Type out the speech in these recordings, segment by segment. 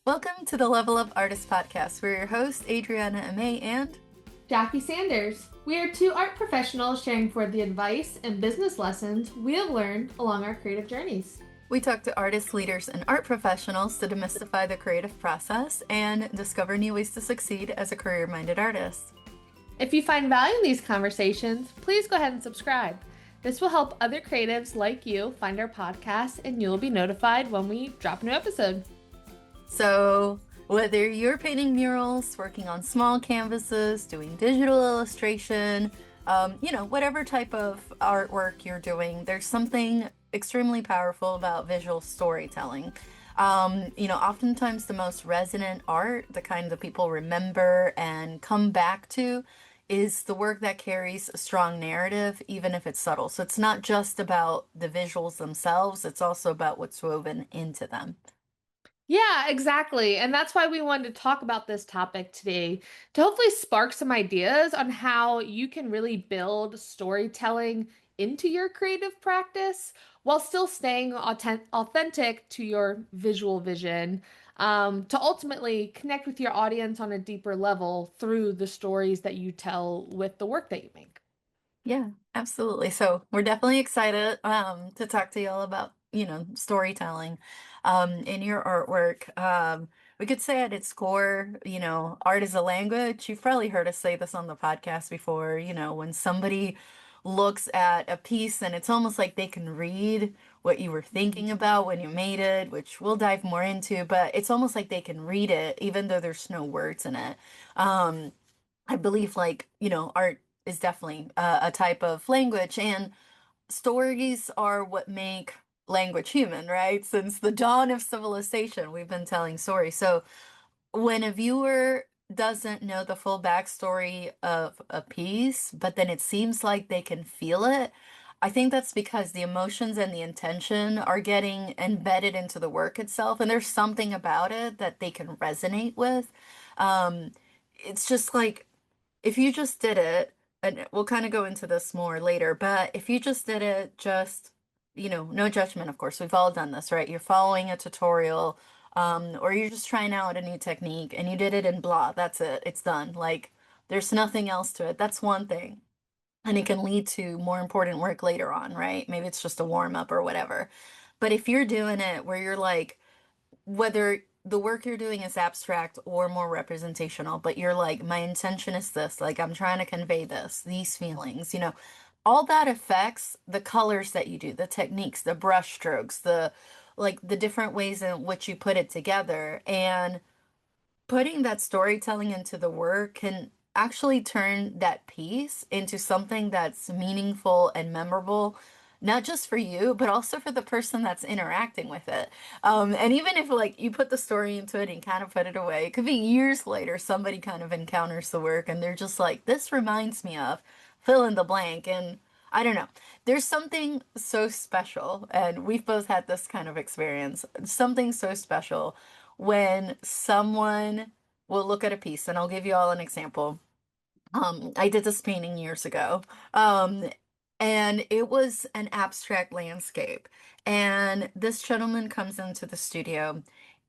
Welcome to the Level Up Artists podcast. We're your hosts, Adriana and Jackie Sanders. We are two art professionals sharing for the advice and business lessons we have learned along our creative journeys. we talk to artists, leaders, and art professionals to demystify the creative process and discover new ways to succeed as a career-minded artist. If you find value in these conversations, please go ahead and subscribe. This will help other creatives like you find our podcast, and you will be notified when we drop a new episode. So, whether you're painting murals, working on small canvases, doing digital illustration, whatever type of artwork you're doing, there's something extremely powerful about visual storytelling. Oftentimes the most resonant art, the kind that people remember and come back to, is the work that carries a strong narrative, even if it's subtle. So it's not just about the visuals themselves, it's also about what's woven into them. Yeah, exactly. And that's why we wanted to talk about this topic today to hopefully spark some ideas on how you can really build storytelling into your creative practice while still staying authentic to your visual vision, to ultimately connect with your audience on a deeper level through the stories that you tell with the work that you make. Yeah, absolutely. So we're definitely excited to talk to y'all about, storytelling in your artwork. We could say at its core, art is a language. You've probably heard us say this on the podcast before, when somebody looks at a piece and it's almost like they can read what you were thinking about when you made it, which we'll dive more into, but it's almost like they can read it even though there's no words in it. Um, I believe art is definitely a type of language, and stories are what make language human, right? Since the dawn of civilization, we've been telling stories. So when a viewer doesn't know the full backstory of a piece, but then it seems like they can feel it, I think that's because the emotions and the intention are getting embedded into the work itself, and there's something about it that they can resonate with. Um, it's just like if you just did it, and we'll kind of go into this more later, but if you just did it, just, no judgment, of course, we've all done this, right? You're following a tutorial, or you're just trying out a new technique and you did it in blah, that's it, it's done. Like, there's nothing else to it. That's one thing. And it can lead to more important work later on, right? Maybe it's just a warm up or whatever. But if you're doing it where you're like, whether the work you're doing is abstract or more representational, but you're like, my intention is this, like I'm trying to convey this, these feelings, all that affects the colors that you do, the techniques, the brush strokes, the different ways in which you put it together. And putting that storytelling into the work can actually turn that piece into something that's meaningful and memorable, not just for you, but also for the person that's interacting with it. And even if like you put the story into it and kind of put it away, it could be years later, somebody kind of encounters the work and they're just like, this reminds me of fill in the blank. And I don't know. There's something so special, and we've both had this kind of experience, something so special when someone will look at a piece, and I'll give you all an example. I did this painting years ago, um, and it was an abstract landscape. And this gentleman comes into the studio,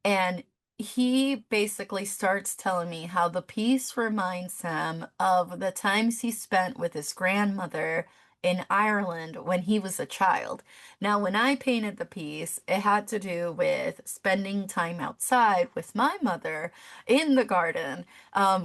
and he basically starts telling me how the piece reminds him of the times he spent with his grandmother in Ireland when he was a child. Now, when I painted the piece, it had to do with spending time outside with my mother in the garden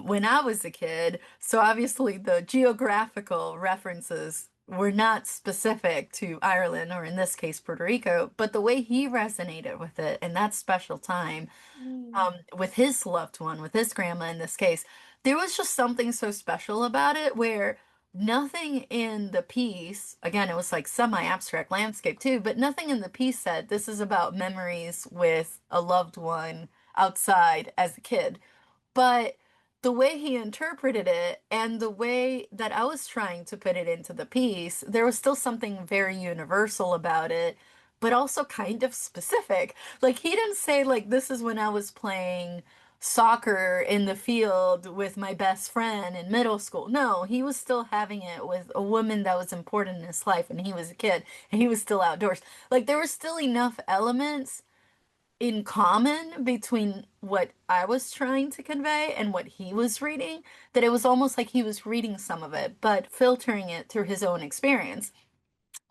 when I was a kid. So obviously the geographical references were not specific to Ireland, or in this case, Puerto Rico, but the way he resonated with it in that special time, Mm. with his loved one, with his grandma in this case, there was just something so special about it where nothing in the piece, again, it was like semi-abstract landscape too, but nothing in the piece said this is about memories with a loved one outside as a kid. But the way he interpreted it and the way that I was trying to put it into the piece, there was still something very universal about it, but also kind of specific. Like he didn't say like this is when I was playing soccer in the field with my best friend in middle school. No, he was still having it with a woman that was important in his life and he was a kid and he was still outdoors. Like there were still enough elements in common between what I was trying to convey and what he was reading, that it was almost like he was reading some of it, but filtering it through his own experience.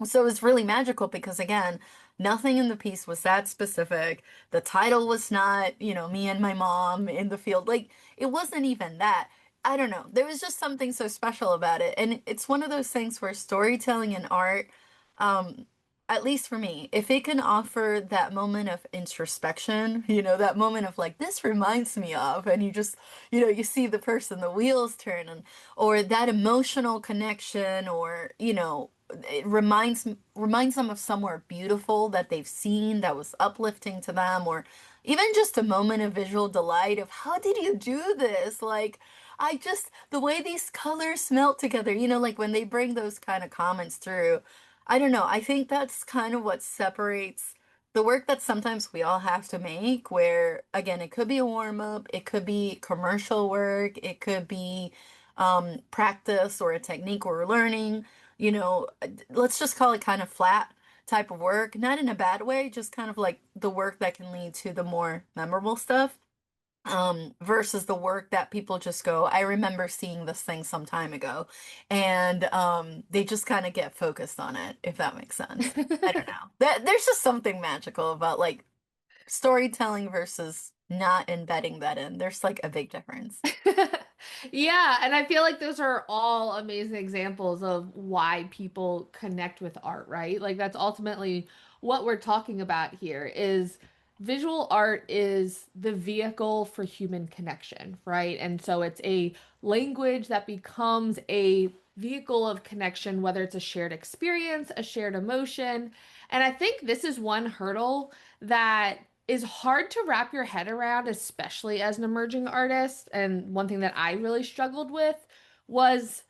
So it was really magical because, again, nothing in the piece was that specific. The title was not, me and my mom in the field. Like, it wasn't even that. I don't know. There was just something so special about it. And it's one of those things where storytelling and art, um, at least for me, if it can offer that moment of introspection, that moment of like, this reminds me of, and you just, you see the person, the wheels turn, and or that emotional connection, or it reminds them of somewhere beautiful that they've seen that was uplifting to them, or even just a moment of visual delight of how did you do this? Like, the way these colors melt together, like when they bring those kind of comments through, I don't know. I think that's kind of what separates the work that sometimes we all have to make, where again, it could be a warm up, it could be commercial work, it could be practice or a technique we're learning, let's just call it kind of flat type of work, not in a bad way, just kind of like the work that can lead to the more memorable stuff, versus the work that people just go, I remember seeing this thing some time ago, and they just kind of get focused on it, if that makes sense. I don't know. There's just something magical about like storytelling versus not embedding that in. There's like a big difference. Yeah, and I feel like those are all amazing examples of why people connect with art, right? Like that's ultimately what we're talking about here is visual art is the vehicle for human connection, right? And so it's a language that becomes a vehicle of connection, whether it's a shared experience, a shared emotion. And I think this is one hurdle that is hard to wrap your head around, especially as an emerging artist. And one thing that I really struggled with was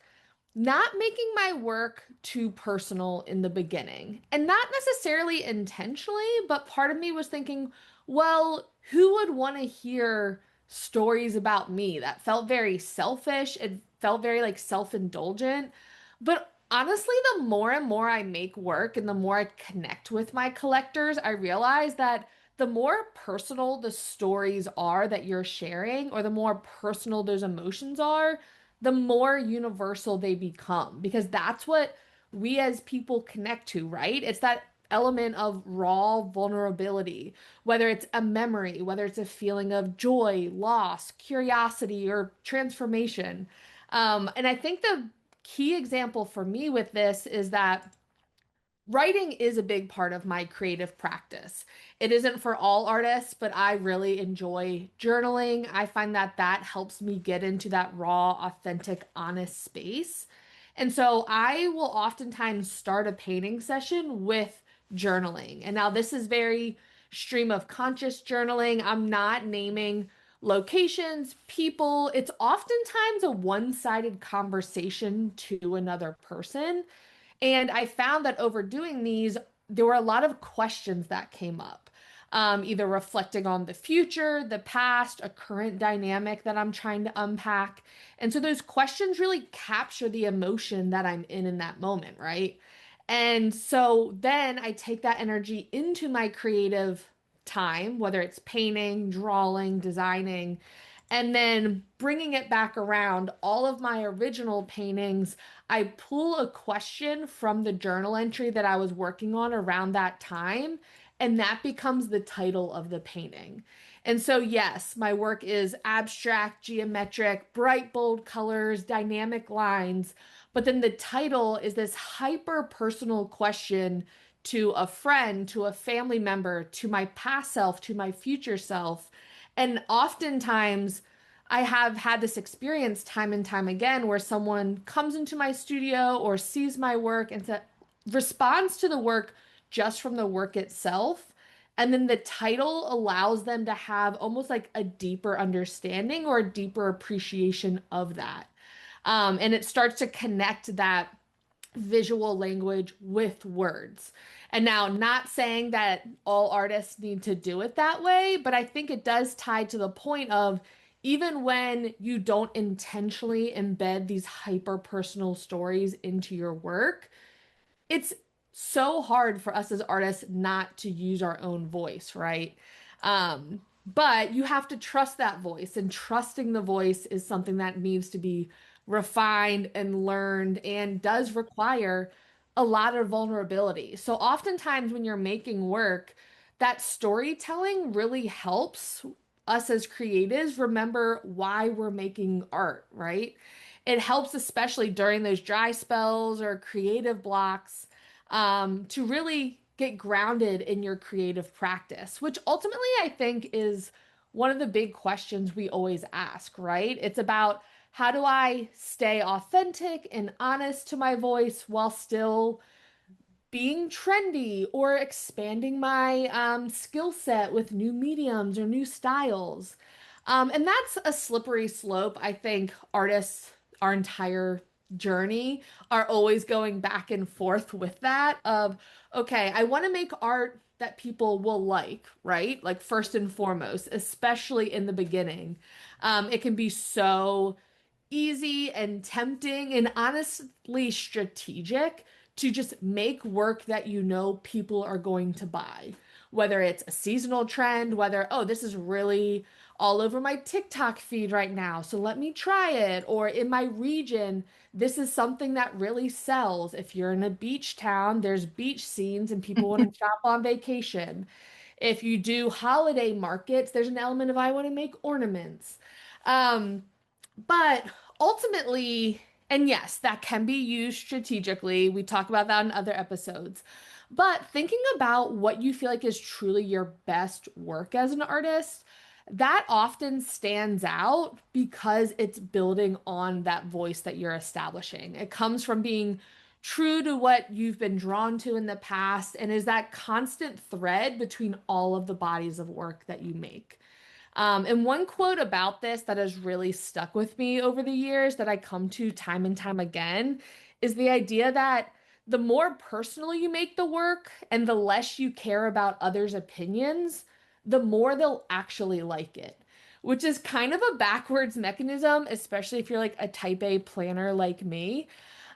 not making my work too personal in the beginning. And not necessarily intentionally, but part of me was thinking, well, who would want to hear stories about me? That felt very selfish. It felt very like self-indulgent. But honestly, the more and more I make work and the more I connect with my collectors, I realize that the more personal the stories are that you're sharing, or the more personal those emotions are, the more universal they become because that's what we as people connect to, right? It's that element of raw vulnerability, whether it's a memory, whether it's a feeling of joy, loss, curiosity, or transformation. And I think the key example for me with this is that writing is a big part of my creative practice. It isn't for all artists, but I really enjoy journaling. I find that that helps me get into that raw, authentic, honest space. And so I will oftentimes start a painting session with journaling. And now this is very stream of conscious journaling. I'm not naming locations, people. It's oftentimes a one-sided conversation to another person. And I found that overdoing these, there were a lot of questions that came up, either reflecting on the future, the past, a current dynamic that I'm trying to unpack. And so those questions really capture the emotion that I'm in that moment, right? And so then I take that energy into my creative time, whether it's painting, drawing, designing, and then bringing it back around. All of my original paintings, I pull a question from the journal entry that I was working on around that time, and that becomes the title of the painting. And so, yes, my work is abstract, geometric, bright, bold colors, dynamic lines, but then the title is this hyper personal question to a friend, to a family member, to my past self, to my future self. And oftentimes, I have had this experience time and time again where someone comes into my studio or sees my work and responds to the work just from the work itself. And then the title allows them to have almost like a deeper understanding or a deeper appreciation of that. And it starts to connect that visual language with words. And now, not saying that all artists need to do it that way, but I think it does tie to the point of even when you don't intentionally embed these hyper personal stories into your work, it's so hard for us as artists not to use our own voice, right? But you have to trust that voice, and trusting the voice is something that needs to be refined and learned and does require a lot of vulnerability. So oftentimes when you're making work, that storytelling really helps us as creatives remember why we're making art, right? It helps, especially during those dry spells or creative blocks, to really get grounded in your creative practice, which ultimately I think is one of the big questions we always ask, right? It's about how do I stay authentic and honest to my voice while still being trendy or expanding my skill set with new mediums or new styles. And that's a slippery slope. I think artists, our entire journey, are always going back and forth with that of, okay, I want to make art that people will like, right? Like first and foremost, especially in the beginning. It can be so easy and tempting and honestly strategic to just make work that you know people are going to buy. Whether it's a seasonal trend, whether, oh, this is really all over my TikTok feed right now, so let me try it. Or in my region, this is something that really sells. If you're in a beach town, there's beach scenes and people want to shop on vacation. If you do holiday markets, there's an element of I want to make ornaments. Um, but ultimately, and yes, that can be used strategically. We talk about that in other episodes. But thinking about what you feel like is truly your best work as an artist, that often stands out because it's building on that voice that you're establishing. It comes from being true to what you've been drawn to in the past and is that constant thread between all of the bodies of work that you make. And one quote about this that has really stuck with me over the years that I come to time and time again is the idea that the more personal you make the work and the less you care about others' opinions, the more they'll actually like it. Which is kind of a backwards mechanism, especially if you're like a type A planner like me.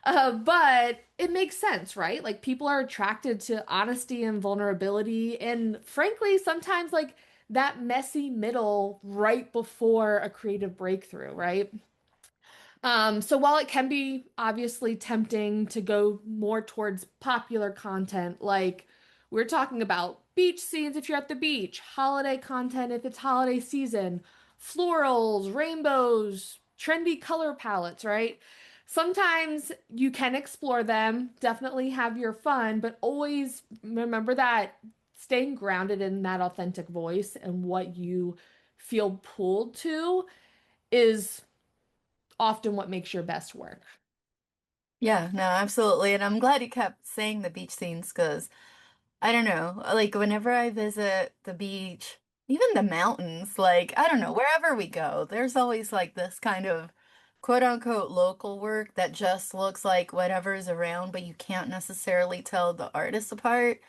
But it makes sense, right? Like people are attracted to honesty and vulnerability, and frankly, sometimes like that messy middle right before a creative breakthrough, right? So while it can be obviously tempting to go more towards popular content, like we're talking about beach scenes if you're at the beach, holiday content if it's holiday season, florals, rainbows, trendy color palettes, right? Sometimes you can explore them, definitely have your fun, but always remember that staying grounded in that authentic voice and what you feel pulled to is often what makes your best work. Yeah, no, absolutely. And I'm glad you kept saying the beach scenes because I don't know, like whenever I visit the beach, even the mountains, like I don't know, wherever we go, there's always like this kind of quote unquote local work that just looks like whatever's around, but you can't necessarily tell the artists apart.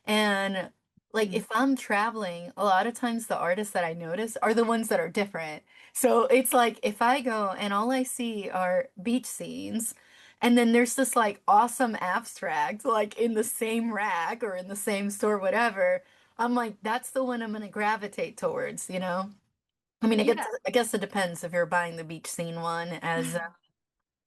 And like Mhm. if I'm traveling, a lot of times the artists that I notice are the ones that are different. So it's like if I go and all I see are beach scenes, and then there's this like awesome abstract like in the same rack or in the same store, whatever. I'm like, that's the one I'm gonna gravitate towards, you know? I mean, Yeah. I guess it depends if you're buying the beach scene one as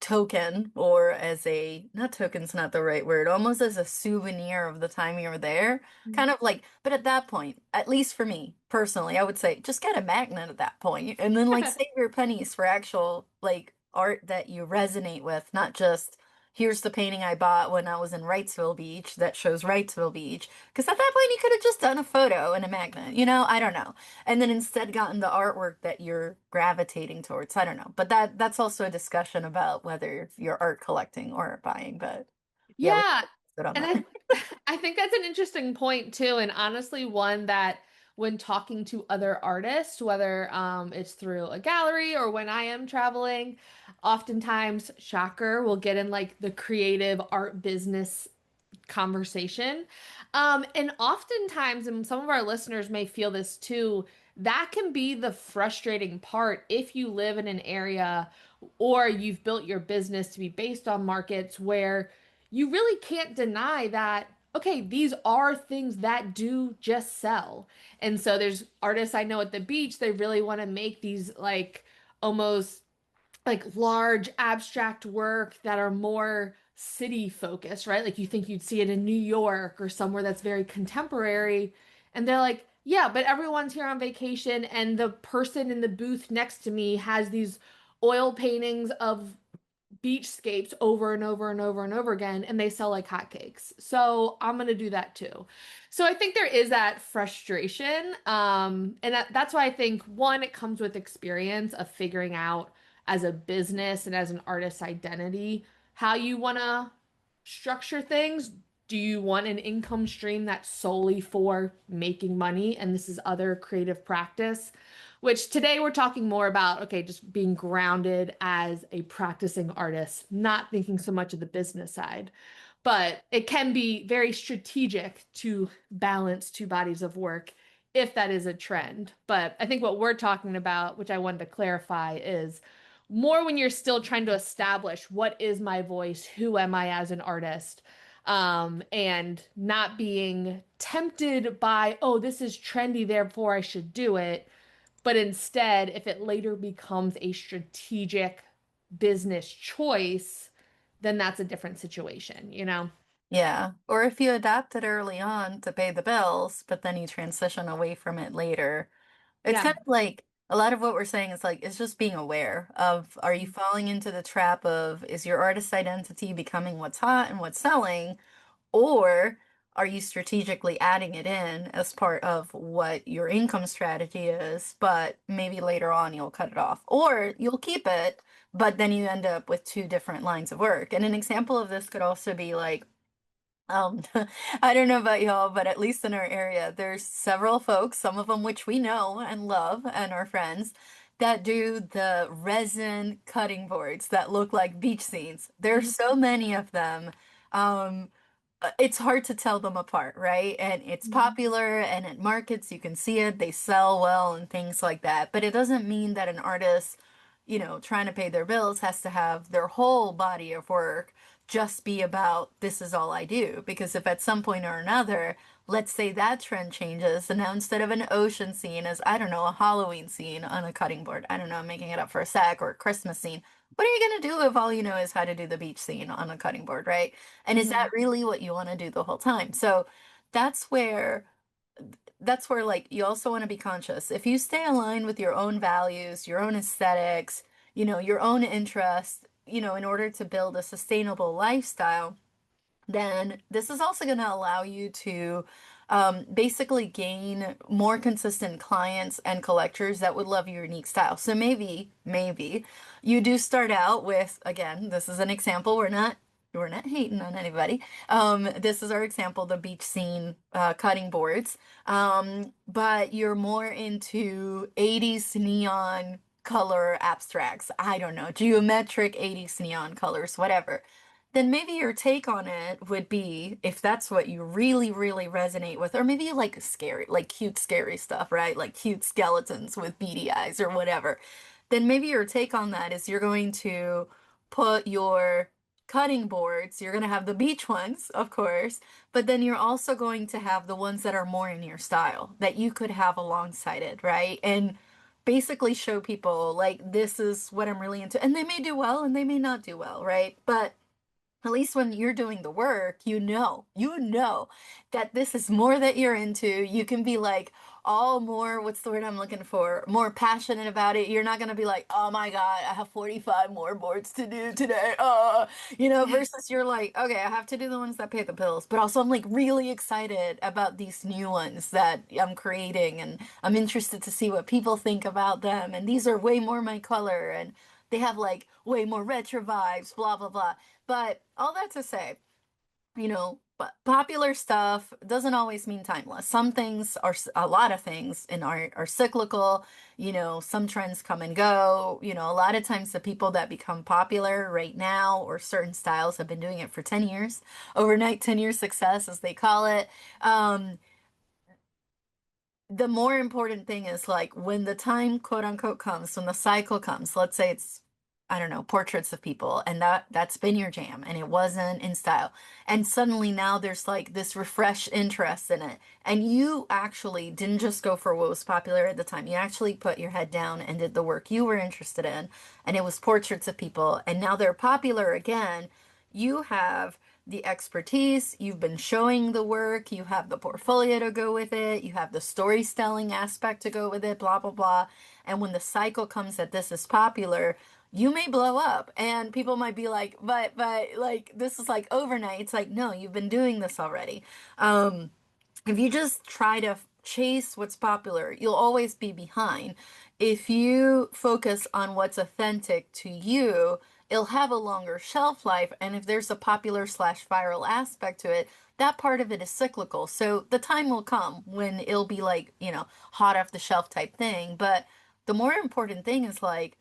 token or as a not token's not the right word, almost as a souvenir of the time you were there. Kind of like, but at that point, at least for me personally, I would say just get a magnet at that point and then like save your pennies for actual like art that you resonate with, not just here's the painting I bought when I was in Wrightsville Beach that shows Wrightsville Beach. Because at that point, you could have just done a photo and a magnet, you know? I don't know, and then instead gotten the artwork that you're gravitating towards. I don't know. But that's also a discussion about whether you're art collecting or buying. But yeah, we Yeah. sit on And that. I think that's an interesting point too, and honestly one that when talking to other artists, whether it's through a gallery or when I am traveling, oftentimes, shocker, we'll get in like the creative art business conversation. And oftentimes, and some of our listeners may feel this too, that can be the frustrating part if you live in an area or you've built your business to be based on markets where you really can't deny that. okay, these are things that do just sell. And so there's artists I know at the beach, they really want to make these like almost like large abstract work that are more city focused, right? Like you think you'd see it in New York or somewhere that's very contemporary. And they're like, yeah, but everyone's here on vacation, and the person in the booth next to me has these oil paintings of beachscapes over and over and over and over again, and they sell like hotcakes. So I'm gonna do that too. So I think there is that frustration, and that's why I think one, it comes with experience of figuring out as a business and as an artist's identity how you want to structure things. Do you want an income stream that's solely for making money? And this is other creative practice, which today we're talking more about, okay, just being grounded as a practicing artist, not thinking so much of the business side. But it can be very strategic to balance two bodies of work if that is a trend. But I think what we're talking about, which I wanted to clarify, is more when you're still trying to establish what is my voice, who am I as an artist, and not being tempted by, oh, this is trendy, therefore I should do it. But instead, if it later becomes a strategic business choice, then that's a different situation, you know? Yeah. Or if you adapt it early on to pay the bills, but then you transition away from it later. It's kind Yeah. of like a lot of what we're saying is like it's just being aware of, are you falling into the trap of, is your artist identity becoming what's hot and what's selling? Or are you strategically adding it in as part of what your income strategy is, but maybe later on you'll cut it off? Or you'll keep it, but then you end up with two different lines of work. And an example of this could also be like, um, I don't know about y'all, but at least in our area, there's several folks, some of them which we know and love and are friends, that do the resin cutting boards that look like beach scenes. There's Mhm. so many of them. Um, it's hard to tell them apart, right? And it's Mhm. popular and at markets you can see it, they sell well and things like that. But it doesn't mean that an artist, trying to pay their bills has to have their whole body of work just be about this is all I do. Because if at some point or another, let's say that trend changes, and now instead of an ocean scene is, I don't know, a Halloween scene on a cutting board. I don't know, I'm making it up for a sec, or a Christmas scene. What are you gonna do if all you know is how to do the beach scene on a cutting board, right? And is that Mhm. really what you want to do the whole time? So that's where like you also want to be conscious. If you stay aligned with your own values, your own aesthetics, your own interests, in order to build a sustainable lifestyle, then this is also going to allow you to basically gain more consistent clients and collectors that would love your unique style. So maybe you do start out with, again, this is an example. We're not hating on anybody. This is our example, the beach scene cutting boards. But you're more into 80s neon color abstracts. I don't know, geometric 80s neon colors, whatever. Then maybe your take on it would be, if that's what you really, really resonate with, or maybe you like scary, like cute, scary stuff, right? Like cute skeletons with beady eyes or whatever. Then maybe your take on that is you're going to put your cutting boards, you're going to have the beach ones, of course, but then you're also going to have the ones that are more in your style that you could have alongside it, right? And basically show people like this is what I'm really into. And they may do well and they may not do well, right? But at least when you're doing the work, you know that this is more that you're into. You can be like all more, what's the word I'm looking for? More passionate about it. You're not going to be like, oh my God, I have 45 more boards to do today. Versus you're like, okay, I have to do the ones that pay the bills, but also I'm like really excited about these new ones that I'm creating and I'm interested to see what people think about them. And these are way more my color and they have like way more retro vibes, blah, blah, blah. But all that to say, but popular stuff doesn't always mean timeless. Some things are, a lot of things in art are cyclical. Some trends come and go. A lot of times the people that become popular right now or certain styles have been doing it for 10 years, overnight 10-year success, as they call it. The more important thing is like when the time, quote unquote, comes, when the cycle comes, let's say it's I don't know, portraits of people, and that's been your jam, and it wasn't in style. And suddenly now there's like this refreshed interest in it. And you actually didn't just go for what was popular at the time. You actually put your head down and did the work you were interested in, and it was portraits of people, and now they're popular again. You have the expertise, you've been showing the work, you have the portfolio to go with it, you have the storytelling aspect to go with it, blah blah blah. And when the cycle comes that this is popular, you may blow up and people might be like, but like this is like overnight. It's like, no, you've been doing this already. Um, if you just try to chase what's popular, you'll always be behind. If you focus on what's authentic to you, it'll have a longer shelf life. And if there's a popular slash viral aspect to it, that part of it is cyclical. So the time will come when it'll be like, hot off the shelf type thing. But the more important thing is like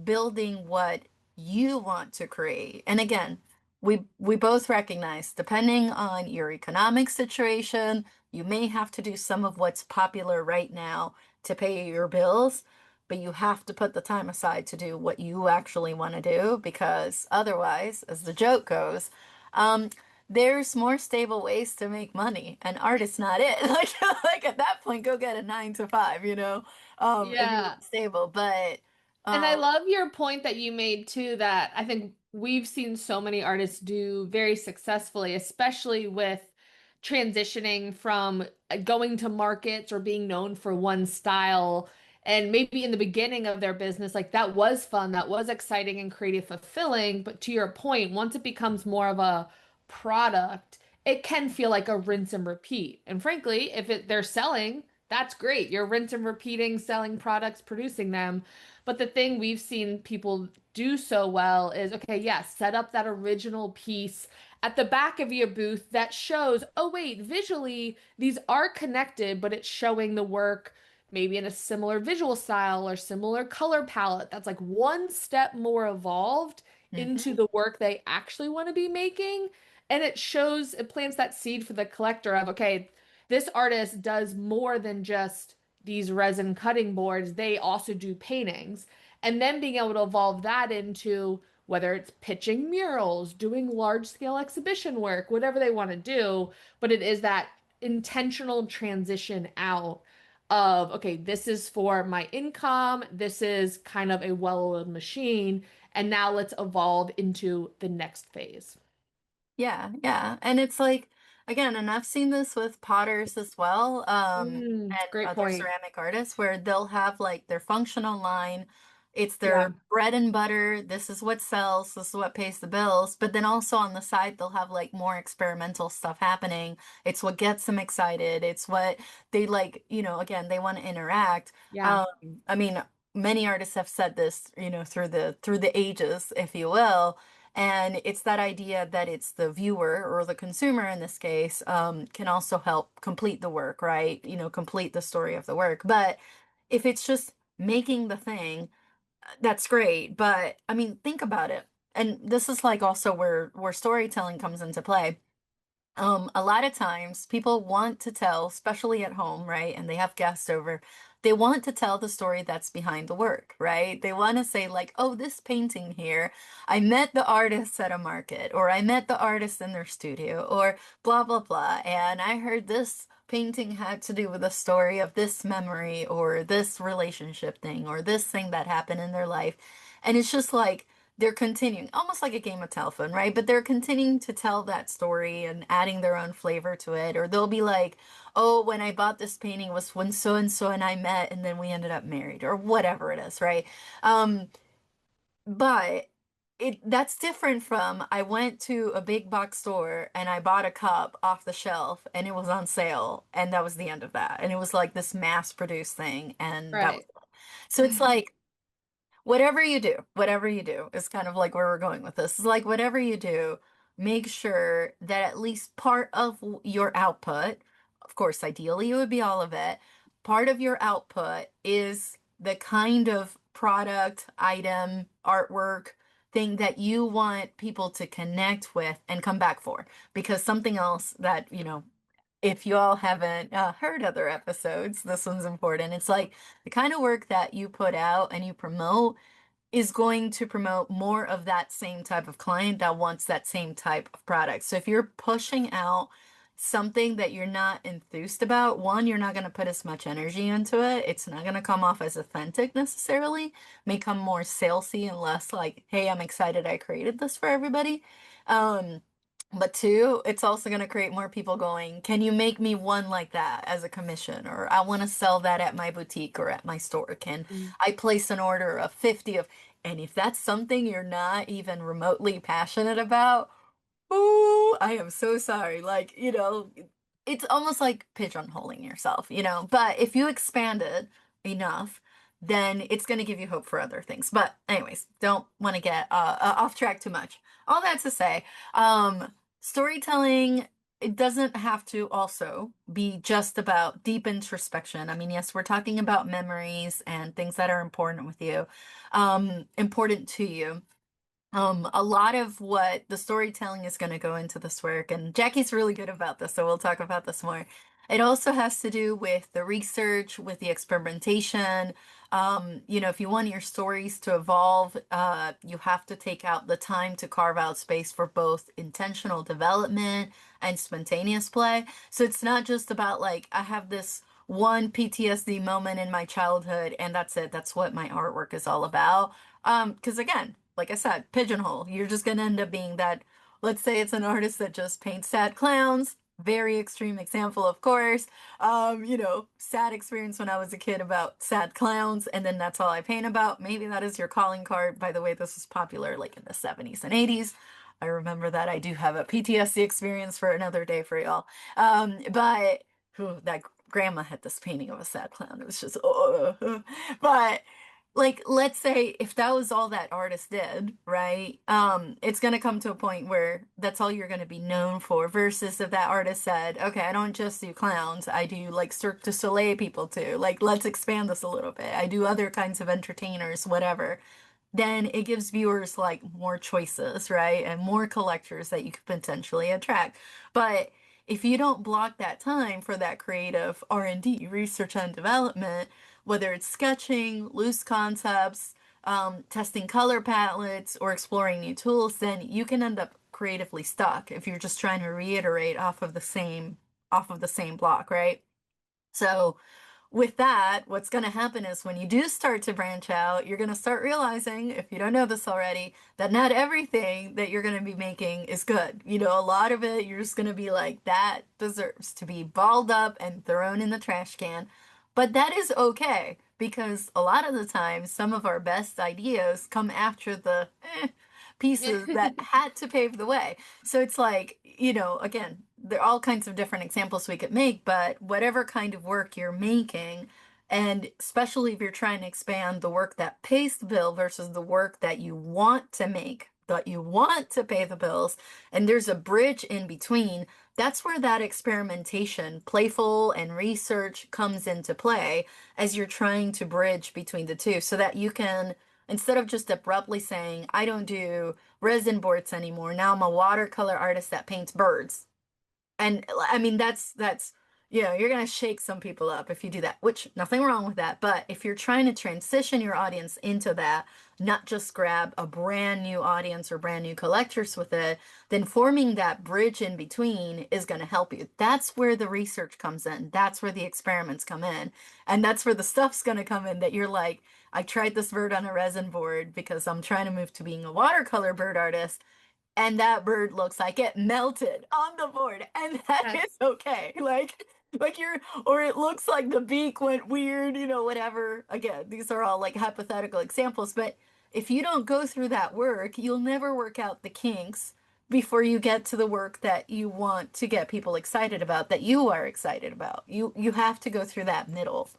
building what you want to create. And again, we both recognize depending on your economic situation, you may have to do some of what's popular right now to pay your bills, but you have to put the time aside to do what you actually want to do because otherwise, as the joke goes, um, there's more stable ways to make money, and art is not it. Like at that point, go get a 9 to 5, if you Yeah. want stable. But And I um, love your point that you made too, that I think we've seen so many artists do very successfully, especially with transitioning from going to markets or being known for one style. And maybe in the beginning of their business, like that was fun, that was exciting and creative, fulfilling. But to your point, once it becomes more of a product, it can feel like a rinse and repeat. And frankly, if they're selling, that's great. You're rinse and repeating, selling products, producing them. But the thing we've seen people do so well is, okay, yes, set up that original piece at the back of your booth that shows, oh, wait, visually, these are connected, but it's showing the work maybe in a similar visual style or similar color palette. That's like one step more evolved into mhm. the work they actually want to be making. And it shows, it plants that seed for the collector of, okay, this artist does more than just these resin cutting boards, they also do paintings. And then being able to evolve that into whether it's pitching murals, doing large scale exhibition work, whatever they want to do. But it is that intentional transition out of, okay, this is for my income, this is kind of a well-oiled machine. And now let's evolve into the next phase. Yeah, yeah. And it's like, again, and I've seen this with potters as well, and Great other point. ceramic artists where they'll have like their functional line. It's Yeah. their bread and butter. This is what sells. This is what pays the bills. But then also on the side, they'll have like more experimental stuff happening. It's what gets them excited. It's what they like, again, they want to interact. Yeah. Um, I mean, many artists have said this, through the ages, if you will. And it's that idea that it's the viewer or the consumer in this case, can also help complete the work, right? Complete the story of the work. But if it's just making the thing, that's great. But I mean, think about it. And this is like also where storytelling comes into play. A lot of times people want to tell, especially at home, right? And they have guests over. They want to tell the story that's behind the work, right? They want to say, like, oh, this painting here, I met the artist at a market, or I met the artist in their studio, or blah, blah, blah. And I heard this painting had to do with a story of this memory, or this relationship thing, or this thing that happened in their life. And it's just like, they're continuing, almost like a game of telephone, right? But they're continuing to tell that story and adding their own flavor to it. Or they'll be like, oh, when I bought this painting was when so and I met and then we ended up married, or whatever it is, right? Um, but that's different from I went to a big box store and I bought a cup off the shelf and it was on sale and that was the end of that. And it was like this mass produced thing and that was Right. it. So it's like whatever you do is kind of like where we're going with this. It's like whatever you do, make sure that at least part of your output, of course, ideally it would be all of it, part of your output is the kind of product, item, artwork thing that you want people to connect with and come back for. Because something else that, if you all haven't heard other episodes, this one's important. It's like the kind of work that you put out and you promote. is going to promote more of that same type of client that wants that same type of product. So if you're pushing out something that you're not enthused about, one, you're not going to put as much energy into it. It's not going to come off as authentic necessarily, may come more salesy and less like, hey, I'm excited I created this for everybody. Um, but two, it's also going to create more people going, can you make me one like that as a commission? Or I want to sell that at my boutique or at my store. Can Mm. I place an order of 50 of, and if that's something you're not even remotely passionate about, ooh, I am so sorry. Like, it's almost like pigeonholing yourself, But if you expand it enough, then it's going to give you hope for other things. But, anyways, don't want to get off track too much. All that to say, storytelling, it doesn't have to also be just about deep introspection. I mean, yes, we're talking about memories and things that are important with you, important to you. A lot of what the storytelling is going to go into this work, and Jackie's really good about this, so we'll talk about this more. It also has to do with the research, with the experimentation. If you want your stories to evolve, you have to take out the time to carve out space for both intentional development and spontaneous play. So it's not just about like, I have this one PTSD moment in my childhood, and that's it. That's what my artwork is all about. Because again, like I said, pigeonhole. You're just gonna end up being that. Let's say it's an artist that just paints sad clowns. Very extreme example, of course. Sad experience when I was a kid about sad clowns, and then that's all I paint about. Maybe that is your calling card. By the way, this was popular like in the 70s and 80s. I remember that. I do have a PTSD experience for another day for y'all. But that grandma had this painting of a sad clown. It was just, oh. But like, let's say if that was all that artist did, right? It's gonna come to a point where that's all you're gonna be known for, versus if that artist said, okay, I don't just do clowns, I do like Cirque du Soleil people too. Like, let's expand this a little bit. I do other kinds of entertainers, whatever. Then it gives viewers like more choices, right? And more collectors that you could potentially attract. But if you don't block that time for that creative R&D, research and development, whether it's sketching, loose concepts, testing color palettes, or exploring new tools, then you can end up creatively stuck if you're just trying to reiterate off of the same block, right? So with that, what's going to happen is when you do start to branch out, you're going to start realizing, if you don't know this already, that not everything that you're going to be making is good. A lot of it, you're just going to be like, that deserves to be balled up and thrown in the trash can. But that is okay because a lot of the time, some of our best ideas come after the pieces that had to pave the way. So it's like, again, there are all kinds of different examples we could make, but whatever kind of work you're making, and especially if you're trying to expand the work that pays the bill versus the work that you want to make, that you want to pay the bills, and there's a bridge in between, that's where that experimentation, playful and research comes into play as you're trying to bridge between the two so that you can, instead of just abruptly saying, I don't do resin boards anymore, now I'm a watercolor artist that paints birds. And I mean, you're gonna shake some people up if you do that, which nothing wrong with that. But if you're trying to transition your audience into that, not just grab a brand new audience or brand new collectors with it, then forming that bridge in between is gonna help you. That's where the research comes in. That's where the experiments come in. And that's where the stuff's gonna come in that you're like, I tried this bird on a resin board because I'm trying to move to being a watercolor bird artist, and that bird looks like it melted on the board, and that is That's okay. Like or it looks like the beak went weird, whatever. Again, these are all like hypothetical examples, but if you don't go through that work, you'll never work out the kinks before you get to the work that you want to get people excited about, that you are excited about. You have to go through that middle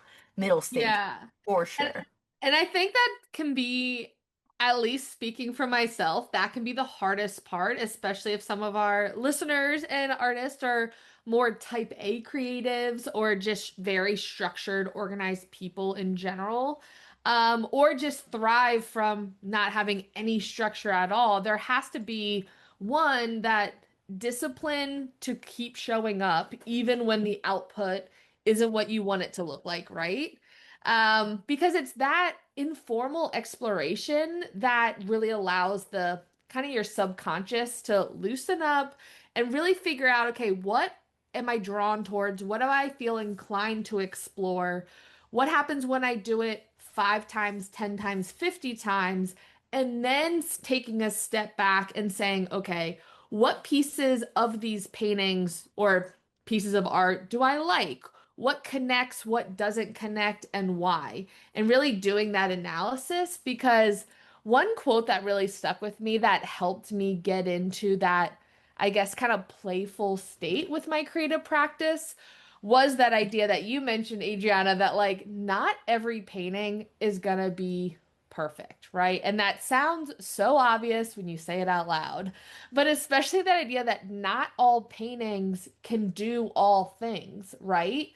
stage yeah. for And sure. and I think that can be, at least speaking for myself, that can be the hardest part, especially if some of our listeners and artists are more type A creatives or just very structured, organized people in general, or just thrive from not having any structure at all. There has to be one that discipline to keep showing up even when the output isn't what you want it to look like, right? Because it's that informal exploration that really allows the kind of your subconscious to loosen up and really figure out, okay, what am I drawn towards? What do I feel inclined to explore? What happens when I do it 5 times, 10 times, 50 times? And then taking a step back and saying, okay, what pieces of these paintings or pieces of art do I like? What connects, what doesn't connect, and why? And really doing that analysis because one quote that really stuck with me that helped me get into that, I guess, kind of playful state with my creative practice was that idea that you mentioned, Adriana, that like not every painting is gonna be perfect, right? And that sounds so obvious when you say it out loud, but especially that idea that not all paintings can do all things, right?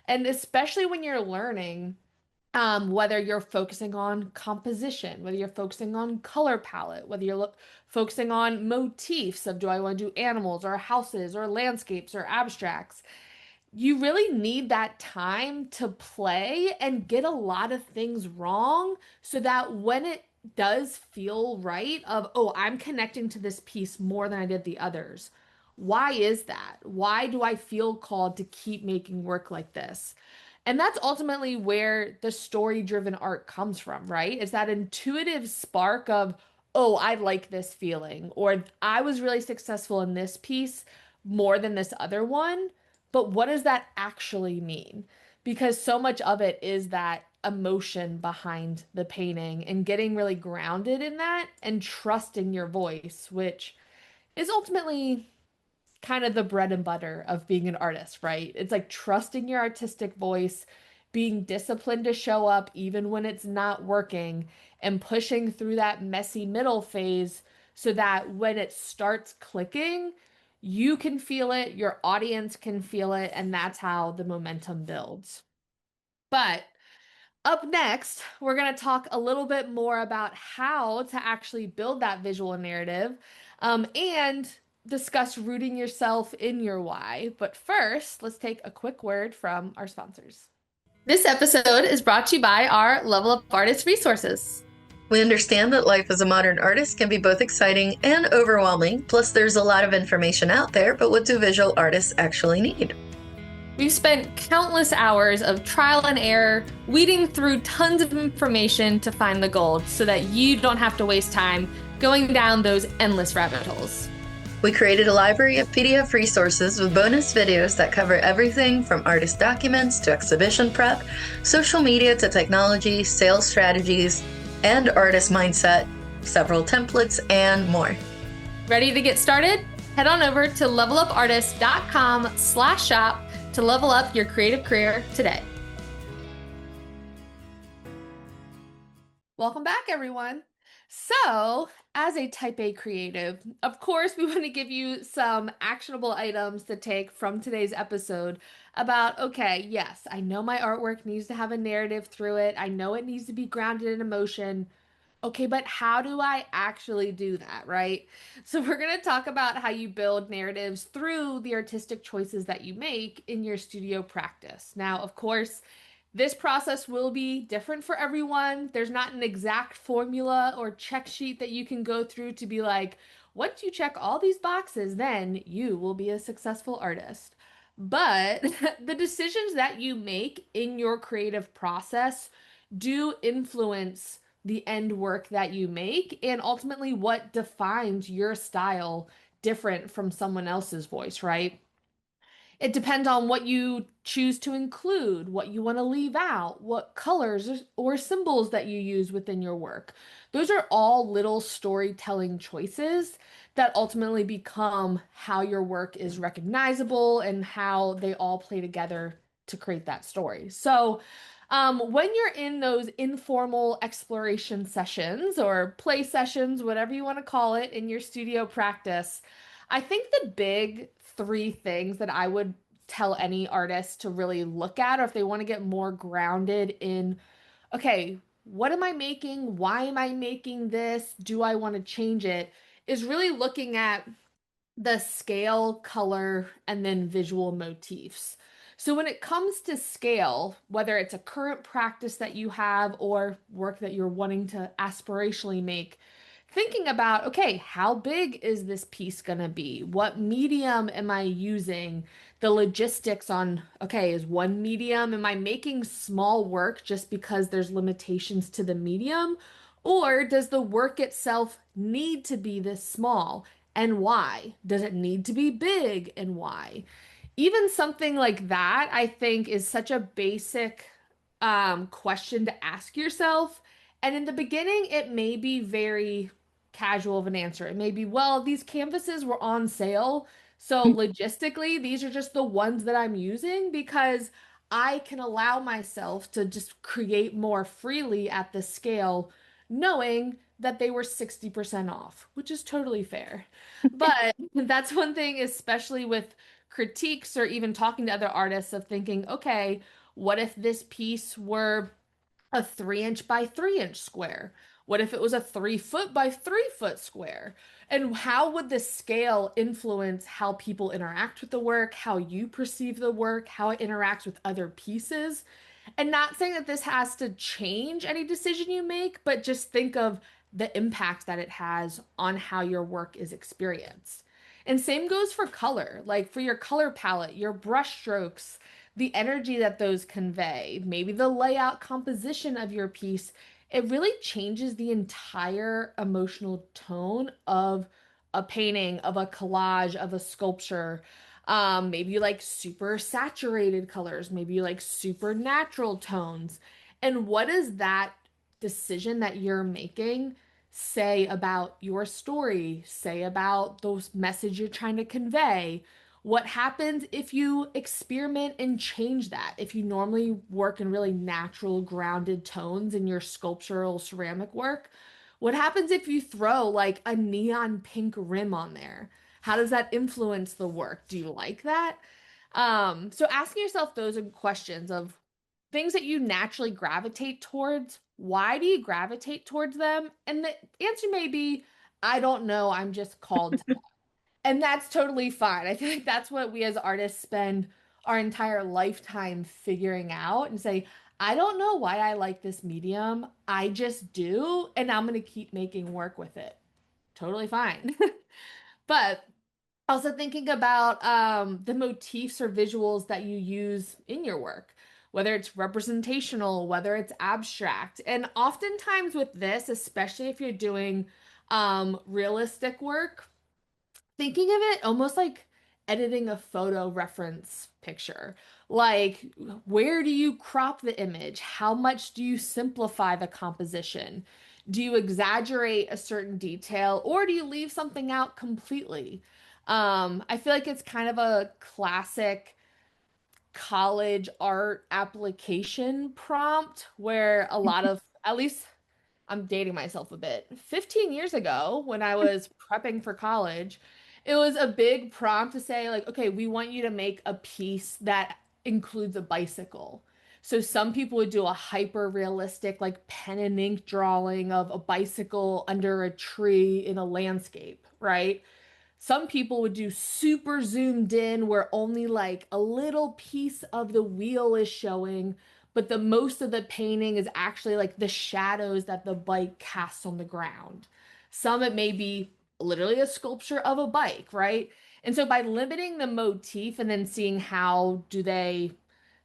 And especially when you're learning, whether you're focusing on composition, whether you're focusing on color palette, whether you're focusing on motifs of do I want to do animals or houses or landscapes or abstracts, you really need that time to play and get a lot of things wrong so that when it does feel right of, oh, I'm connecting to this piece more than I did the others. Why is that? Why do I feel called to keep making work like this? And that's ultimately where the story-driven art comes from, right? It's that intuitive spark of, oh, I like this feeling, or I was really successful in this piece more than this other one. But what does that actually mean? Because so much of it is that emotion behind the painting and getting really grounded in that and trusting your voice, which is ultimately kind of the bread and butter of being an artist, right? It's like trusting your artistic voice, being disciplined to show up even when it's not working, and pushing through that messy middle phase so that when it starts clicking, you can feel it, your audience can feel it, and that's how the momentum builds. But up next, we're going to talk a little bit more about how to actually build that visual narrative, and discuss rooting yourself in your why. But first, let's take a quick word from our sponsors. This episode is brought to you by our Level Up Artist resources. We understand that life as a modern artist can be both exciting and overwhelming. Plus, there's a lot of information out there, but what do visual artists actually need? We've spent countless hours of trial and error, weeding through tons of information to find the gold so that you don't have to waste time going down those endless rabbit holes. We created a library of PDF resources with bonus videos that cover everything from artist documents to exhibition prep, social media to technology, sales strategies, and artist mindset, several templates, and more. Ready to get started? Head on over to levelupartists.com/shop to level up your creative career today. Welcome back, everyone. So, as a type A creative, of course, we want to give you some actionable items to take from today's episode about, okay, yes, I know my artwork needs to have a narrative through it. I know it needs to be grounded in emotion. Okay, but how do I actually do that, right? So, we're going to talk about how you build narratives through the artistic choices that you make in your studio practice. Now, of course, this process will be different for everyone. There's not an exact formula or check sheet that you can go through to be like, once you check all these boxes, then you will be a successful artist. But the decisions that you make in your creative process do influence the end work that you make and ultimately what defines your style different from someone else's voice, right? It depends on what you choose to include, what you want to leave out, what colors or symbols that you use within your work. Those are all little storytelling choices that ultimately become how your work is recognizable and how they all play together to create that story. So, when you're in those informal exploration sessions or play sessions, whatever you want to call it, in your studio practice, I think the big three things that I would tell any artist to really look at, or if they want to get more grounded in, okay, what am I making? Why am I making this? Do I want to change it? Is really looking at the scale, color, and then visual motifs. So when it comes to scale, whether it's a current practice that you have or work that you're wanting to aspirationally make, thinking about, okay, how big is this piece going to be? What medium am I using? The logistics on, okay, is one medium, am I making small work just because there's limitations to the medium? Or does the work itself need to be this small? And why? Does it need to be big and why? Even something like that, I think, is such a basic question to ask yourself. And in the beginning, it may be very casual of an answer. It may be, well, these canvases were on sale. So logistically, these are just the ones that I'm using because I can allow myself to just create more freely at the scale, knowing that they were 60% off, which is totally fair. But that's one thing, especially with critiques or even talking to other artists, of thinking, okay, what if this piece were a 3 inch by 3 inch square? What if it was a 3 foot by 3 foot square? And how would the scale influence how people interact with the work, how you perceive the work, how it interacts with other pieces? And not saying that this has to change any decision you make, but just think of the impact that it has on how your work is experienced. And same goes for color, like for your color palette, your brush strokes, the energy that those convey, maybe the layout composition of your piece. It really changes the entire emotional tone of a painting, of a collage, of a sculpture. Maybe you like super saturated colors, maybe you like super natural tones. And what does that decision that you're making say about your story, say about the message you're trying to convey? What happens if you experiment and change that? If you normally work in really natural, grounded tones in your sculptural ceramic work, what happens if you throw like a neon pink rim on there? How does that influence the work? Do you like that? So asking yourself those questions of things that you naturally gravitate towards, why do you gravitate towards them? And the answer may be, I don't know, I'm just called to. And that's totally fine. I feel like that's what we as artists spend our entire lifetime figuring out and say, I don't know why I like this medium. I just do, and I'm going to keep making work with it. Totally fine. But also thinking about the motifs or visuals that you use in your work, whether it's representational, whether it's abstract. And oftentimes with this, especially if you're doing realistic work, thinking of it almost like editing a photo reference picture. Like, where do you crop the image? How much do you simplify the composition? Do you exaggerate a certain detail or do you leave something out completely? I feel like it's kind of a classic college art application prompt where a lot of, at least I'm dating myself a bit. 15 years ago, when I was prepping for college, it was a big prompt to say, like, okay, we want you to make a piece that includes a bicycle. So some people would do a hyper realistic, like pen and ink drawing of a bicycle under a tree in a landscape, right? Some people would do super zoomed in where only like a little piece of the wheel is showing, but the most of the painting is actually like the shadows that the bike casts on the ground. Some it may be literally a sculpture of a bike, right? And so by limiting the motif and then seeing how do they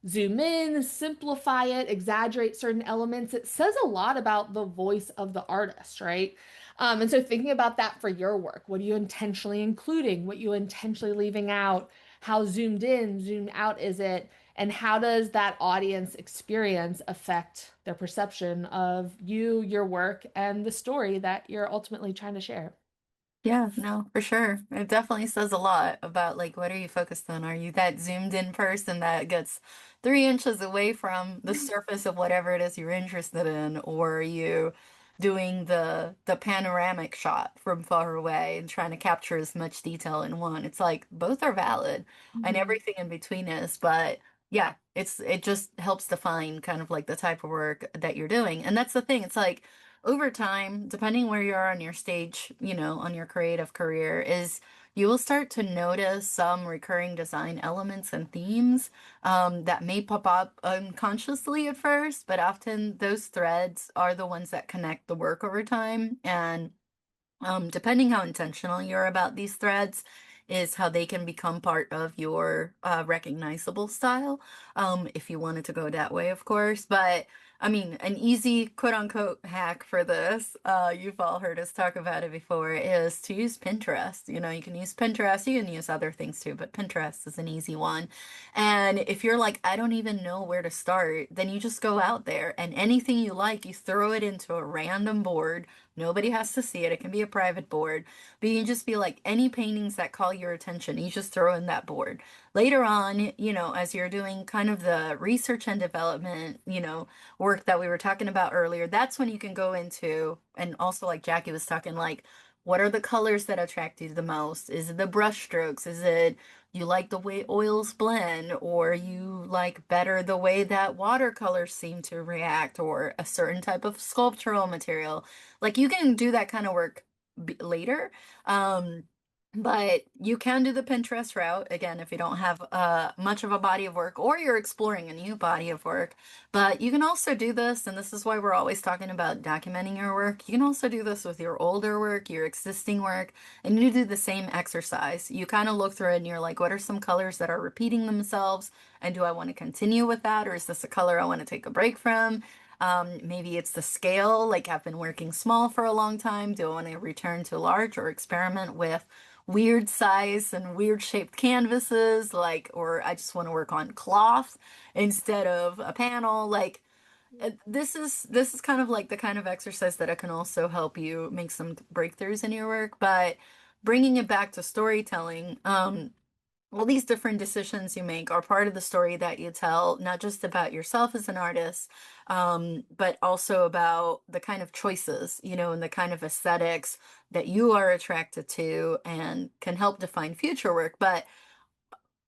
zoom in, simplify it, exaggerate certain elements, it says a lot about the voice of the artist, right? And so thinking about that for your work, what are you intentionally including? What you intentionally leaving out? How zoomed in, zoomed out is it? And how does that audience experience affect their perception of you, your work, and the story that you're ultimately trying to share? Yeah, no, for sure. It definitely says a lot about like what are you focused on? Are you that zoomed in person that gets 3 inches away from the surface of whatever it is you're interested in, or are you doing the panoramic shot from far away and trying to capture as much detail in one? It's like both are valid and Mhm. everything in between is, but yeah, it just helps define kind of like the type of work that you're doing. And that's the thing. It's like over time, depending where you are on your stage, on your creative career, is you will start to notice some recurring design elements and themes that may pop up unconsciously at first, but often those threads are the ones that connect the work over time. And depending how intentional you're about these threads, is how they can become part of your recognizable style. If you wanted to go that way, of course. But I mean, an easy quote unquote hack for this, you've all heard us talk about it before, is to use Pinterest. You can use Pinterest, you can use other things too, but Pinterest is an easy one. And if you're like, I don't even know where to start, then you just go out there and anything you like, you throw it into a random board. Nobody has to see it. It can be a private board. But you can just be like, any paintings that call your attention, you just throw in that board. Later on, as you're doing kind of the research and development, work that we were talking about earlier, that's when you can go into, and also like Jackie was talking, like, what are the colors that attract you the most? Is it the brush strokes? Is it you like the way oils blend, or you like better the way that watercolors seem to react, or a certain type of sculptural material? Like you can do that kind of work later. Um, but you can do the Pinterest route again if you don't have much of a body of work or you're exploring a new body of work. But you can also do this, and this is why we're always talking about documenting your work. You can also do this with your older work, your existing work, and you do the same exercise. You kind of look through it and you're like, what are some colors that are repeating themselves? And do I want to continue with that? Or is this a color I want to take a break from? Maybe it's the scale, like I've been working small for a long time. Do I want to return to large or experiment with weird size and weird shaped canvases, like, or I just want to work on cloth instead of a panel. Like, this is kind of like the kind of exercise that it can also help you make some breakthroughs in your work. But bringing it back to storytelling, all these different decisions you make are part of the story that you tell, not just about yourself as an artist, but also about the kind of choices, and the kind of aesthetics that you are attracted to and can help define future work. But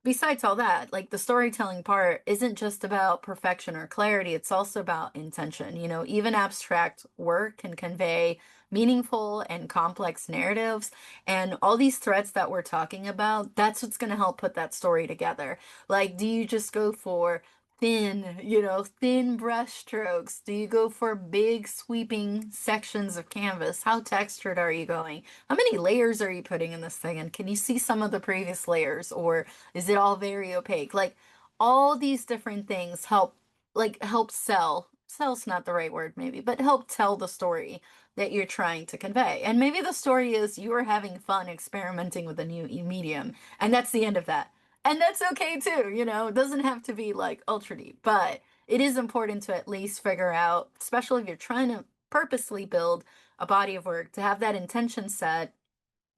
besides all that, like the storytelling part isn't just about perfection or clarity, it's also about intention. Even abstract work can convey meaningful and complex narratives. And all these threads that we're talking about, that's what's going to help put that story together. Like, do you just go for thin brush strokes? Do you go for big sweeping sections of canvas? How textured are you going? How many layers are you putting in this thing? And can you see some of the previous layers? Or is it all very opaque? Like all these different things help sell. Sell's not the right word maybe, but help tell the story that you're trying to convey. And maybe the story is you are having fun experimenting with a new medium, and that's the end of that. And that's okay too, It doesn't have to be like ultra deep, but it is important to at least figure out, especially if you're trying to purposely build a body of work, to have that intention set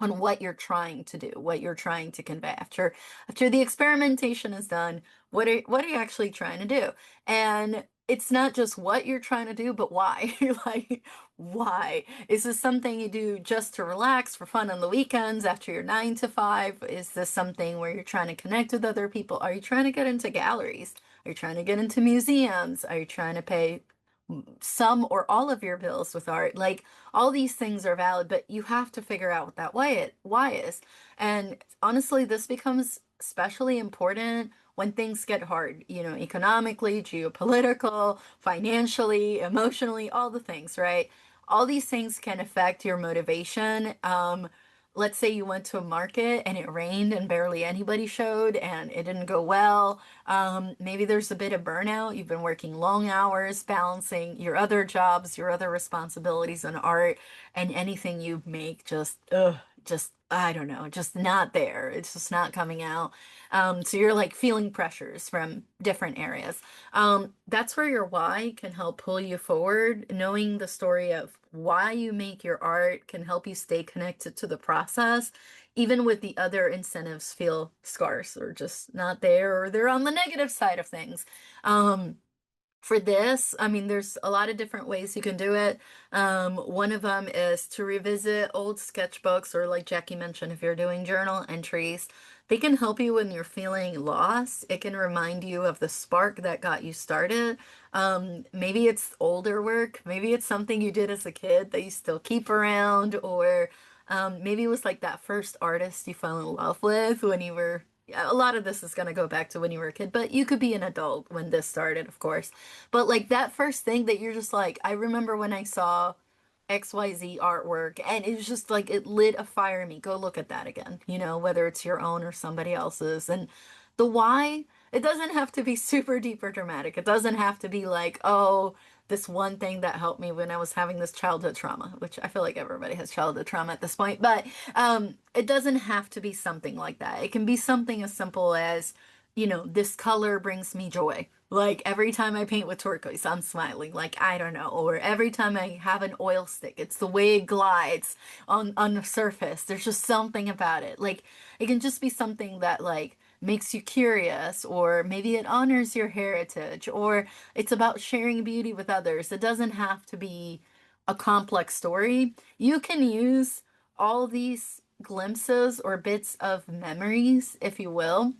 on what you're trying to do, what you're trying to convey. After the experimentation is done, what are you actually trying to do? And it's not just what you're trying to do, but why. Like, why? Is this something you do just to relax for fun on the weekends after your 9 to 5? Is this something where you're trying to connect with other people? Are you trying to get into galleries? Are you trying to get into museums? Are you trying to pay some or all of your bills with art? Like all these things are valid, but you have to figure out what that why is. And honestly, this becomes especially important when things get hard, economically, geopolitical, financially, emotionally, all the things, right? All these things can affect your motivation. Let's say you went to a market and it rained and barely anybody showed and it didn't go well. Maybe there's a bit of burnout. You've been working long hours, balancing your other jobs, your other responsibilities in art, and anything you make just I don't know, just not there. It's just not coming out. So you're like feeling pressures from different areas. That's where your why can help pull you forward. Knowing the story of why you make your art can help you stay connected to the process, even with the other incentives feel scarce or just not there, or they're on the negative side of things. Um, For this, I mean, there's a lot of different ways you can do it. One of them is to revisit old sketchbooks, or like Jackie mentioned, if you're doing journal entries, they can help you when you're feeling lost. It can remind you of the spark that got you started. Maybe it's older work, maybe it's something you did as a kid that you still keep around, or maybe it was like that first artist you fell in love with when you were. A lot of this is going to go back to when you were a kid, but you could be an adult when this started, of course. But like that first thing that you're just like, I remember when I saw XYZ artwork and it was just like it lit a fire in me. Go look at that again, whether it's your own or somebody else's. And the why, it doesn't have to be super deep or dramatic. It doesn't have to be like, oh, this one thing that helped me when I was having this childhood trauma, which I feel like everybody has childhood trauma at this point. But it doesn't have to be something like that. It can be something as simple as, this color brings me joy. Like every time I paint with turquoise, I'm smiling. Like I don't know. Or every time I have an oil stick, it's the way it glides on the surface. There's just something about it. Like it can just be something that like makes you curious, or maybe it honors your heritage, or it's about sharing beauty with others. It doesn't have to be a complex story. You can use all these glimpses or bits of memories, if you will,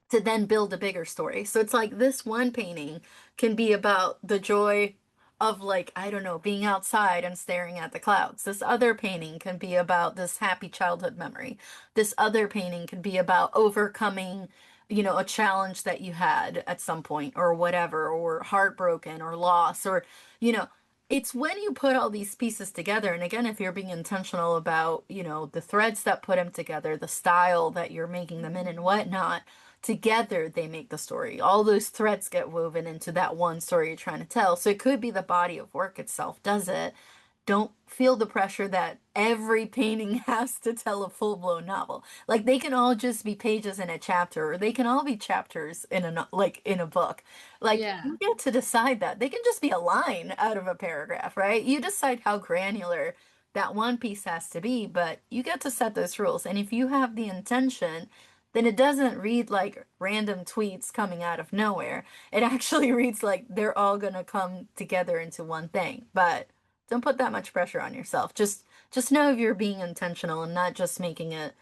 to then build a bigger story. So it's like this one painting can be about the joy of, like, I don't know, being outside and staring at the clouds. This other painting can be about this happy childhood memory. This other painting can be about overcoming, a challenge that you had at some point or whatever, or heartbroken or loss, or, you know, it's when you put all these pieces together, and again, if you're being intentional about, the threads that put them together, the style that you're making them in and whatnot, together they make the story. All those threads get woven into that one story you're trying to tell. So it could be the body of work itself does it. Don't feel the pressure that every painting has to tell a full-blown novel. Like they can all just be pages in a chapter, or they can all be chapters in in a book. Like Yeah. you get to decide that. They can just be a line out of a paragraph, right? You decide how granular that one piece has to be, but you get to set those rules. And if you have the intention, then it doesn't read like random tweets coming out of nowhere. It actually reads like they're all gonna come together into one thing. But don't put that much pressure on yourself. Just know if you're being intentional and not just making it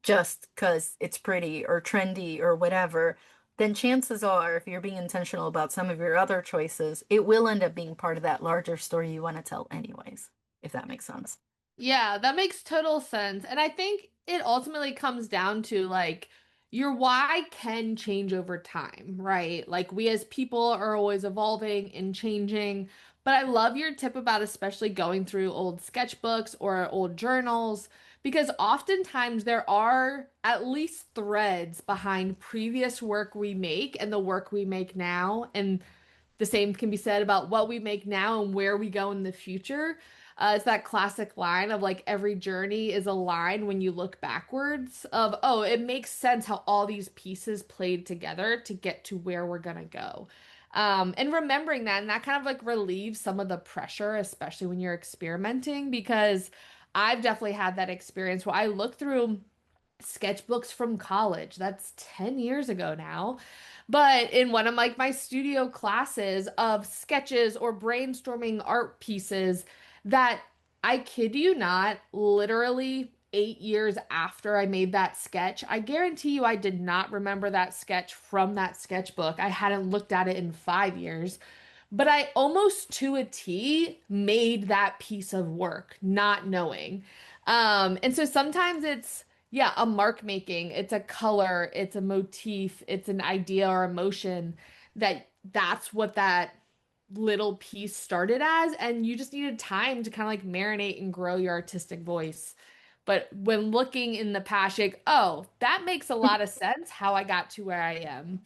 just because it's pretty or trendy or whatever, then chances are, if you're being intentional about some of your other choices, it will end up being part of that larger story you want to tell anyways, if that makes sense. Yeah, that makes total sense. And I think it ultimately comes down to like your why can change over time, right? Like we as people are always evolving and changing. But I love your tip about especially going through old sketchbooks or old journals because oftentimes there are at least threads behind previous work we make and the work we make now. And the same can be said about what we make now and where we go in the future. It's that classic line of like every journey is a line when you look backwards of, oh, it makes sense how all these pieces played together to get to where we're gonna go. And remembering that, and that kind of like relieves some of the pressure, especially when you're experimenting, because I've definitely had that experience where I look through sketchbooks from college. That's 10 years ago now. But in one of like my studio classes of sketches or brainstorming art pieces that I kid you not, literally 8 years after I made that sketch, I guarantee you I did not remember that sketch from that sketchbook. I hadn't looked at it in 5 years. But I almost to a T made that piece of work, not knowing. And so sometimes it's, yeah, a mark making, it's a color, it's a motif, it's an idea or emotion that's what that little piece started as. And you just needed time to kind of like marinate and grow your artistic voice. But when looking in the past, you're like, oh, that makes a lot of sense how I got to where I am.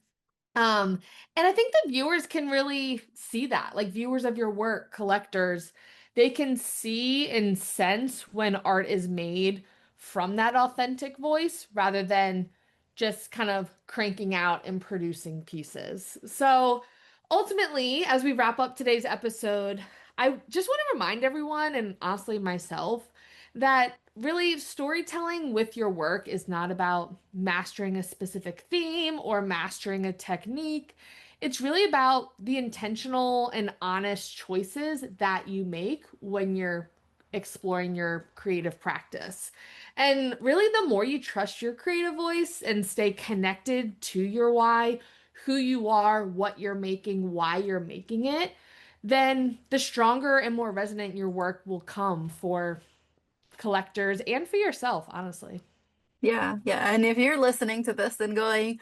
Um, and I think the viewers can really see that, like viewers of your work, collectors, they can see and sense when art is made from that authentic voice rather than just kind of cranking out and producing pieces. So ultimately, as we wrap up today's episode, I just want to remind everyone, and honestly myself, that really storytelling with your work is not about mastering a specific theme or mastering a technique. It's really about the intentional and honest choices that you make when you're exploring your creative practice. And really, the more you trust your creative voice and stay connected to your why, who you are, what you're making, why you're making it, then the stronger and more resonant your work will come for collectors and for yourself, honestly. Yeah, yeah. And if you're listening to this and going,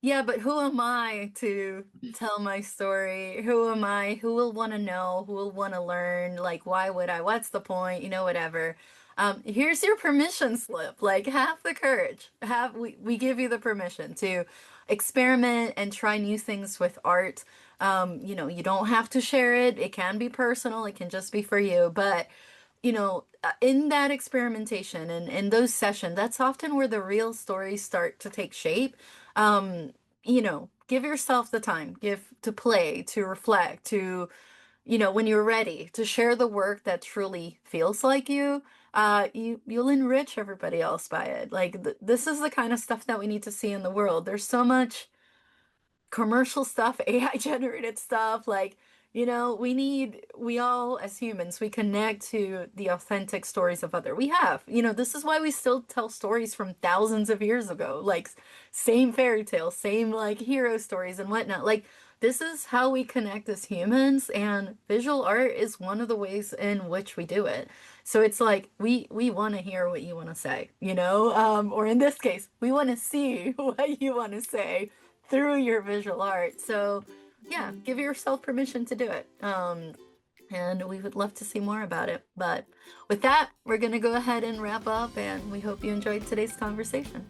yeah, but who am I to tell my story? Who am I? Who will want to know? Who will want to learn? Like, why would I? What's the point? Whatever. Here's your permission slip. Like, have the courage. We give you the permission to experiment and try new things with art. You don't have to share it. It can be personal. It can just be for you. But in that experimentation and in those sessions, that's often where the real stories start to take shape. Give yourself the time, give to play, to reflect, to, when you're ready to share the work that truly feels like you, you'll enrich everybody else by it. Like this is the kind of stuff that we need to see in the world. There's so much commercial stuff, AI generated stuff. Like, we all as humans, we connect to the authentic stories of other. This is why we still tell stories from thousands of years ago, like same fairy tales, same like hero stories and whatnot. Like, this is how we connect as humans, and visual art is one of the ways in which we do it. So it's like we want to hear what you want to say, or in this case, we want to see what you want to say through your visual art. So, yeah, give yourself permission to do it. And we would love to see more about it. But with that, we're going to go ahead and wrap up, and we hope you enjoyed today's conversation.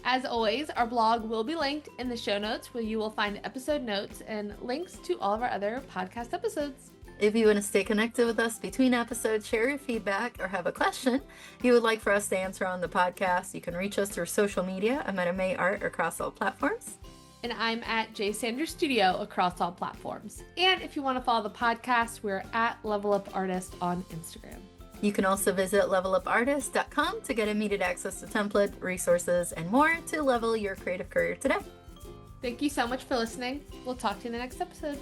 As always, our blog will be linked in the show notes where you will find episode notes and links to all of our other podcast episodes. If you want to stay connected with us between episodes, share your feedback, or have a question you would like for us to answer on the podcast, you can reach us through social media. I'm at ameighart across all platforms. And I'm at jsandersstudio across all platforms. And if you want to follow the podcast, we're at levelupartists on Instagram. You can also visit levelupartists.com to get immediate access to template, resources, and more to level your creative career today. Thank you so much for listening. We'll talk to you in the next episode.